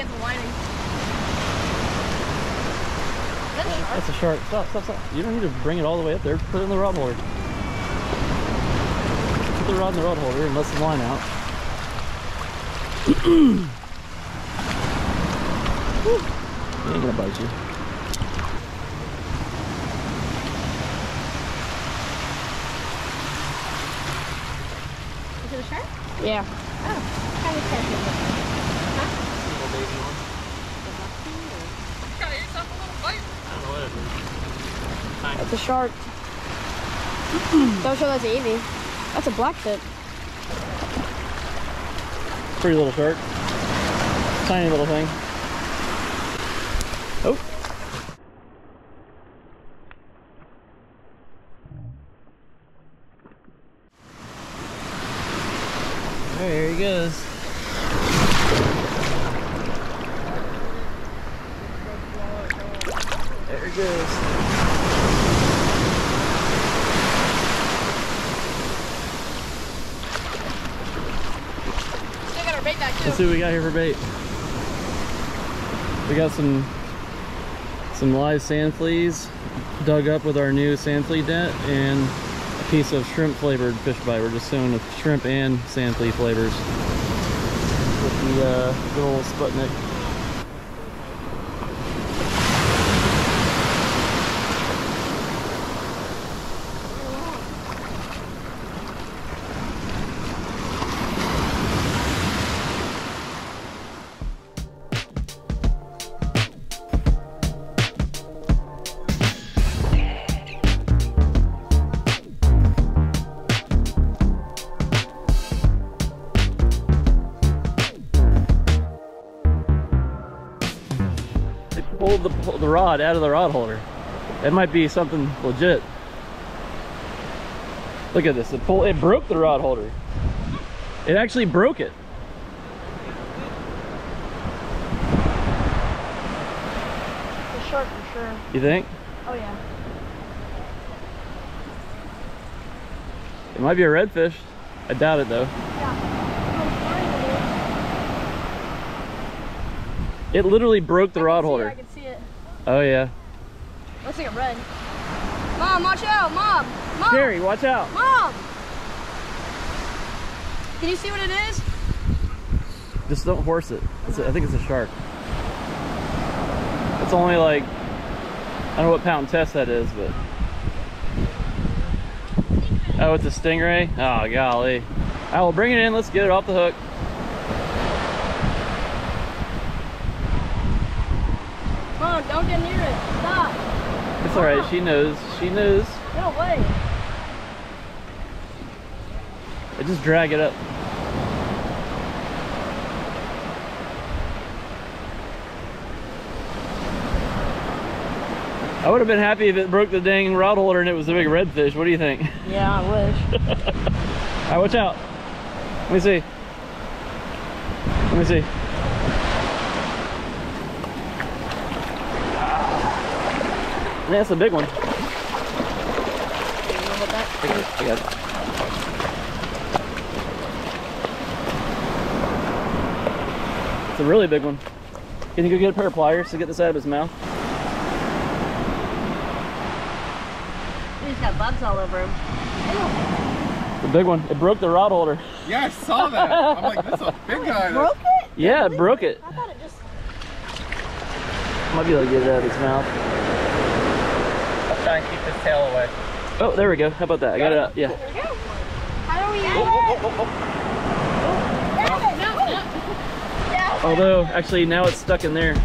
against the lining. That's a shark. Stop, stop, stop. You don't need to bring it all the way up there. Put it in the rod holder. Put the rod in the rod holder and let the line out. He ain't gonna bite you. Is it a shark? Yeah. Oh, kind of shark. Huh? Little baby one. Gotta eat something, a little bite. I don't know what it is. That's a shark. Don't show that's Evie. That's a blackfin. Pretty little shark. Tiny little thing. Oh. There he goes. There he goes. Still got our bait back too. Let's see what we got here for bait. We got some live sand fleas dug up with our new sand flea net and a piece of shrimp flavored fish bite. We're just doing with shrimp and sand flea flavors with the good old Sputnik. Pulled the rod out of the rod holder. That might be something legit. Look at this. It broke the rod holder. It actually broke it. A shark for sure. You think? Oh yeah. It might be a redfish. I doubt it though. Yeah. It literally broke the rod holder. I can see it. Oh yeah. Looks like a red. Mom, watch out! Mom! Mom! Carrie, watch out! Mom! Can you see what it is? Just don't horse it. I think it's a shark. It's only like, I don't know what pound test that is, but. Oh, it's a stingray? Oh, golly. I will bring it in. Let's get it off the hook. Mom, don't get near it. Stop. It's all right. She knows. She knows. No way. Just drag it up. I would have been happy if it broke the dang rod holder and it was a big redfish. What do you think? Yeah, I wish. All right, watch out. Let me see. Let me see. That's a big one. You know what that? I got it. It's a really big one. Can you go get a pair of pliers to get this out of his mouth? He's got bugs all over him. The big one. It broke the rod holder. Yeah, I saw that. I'm like, this is a big guy. Broke it? Yeah, it broke it. I thought it just... Might be able to get it out of his mouth. I'll try and keep his tail away. Oh, there we go. How about that? I got it out. Yeah. There we go. How do we get it? Although, actually, now it's stuck in there.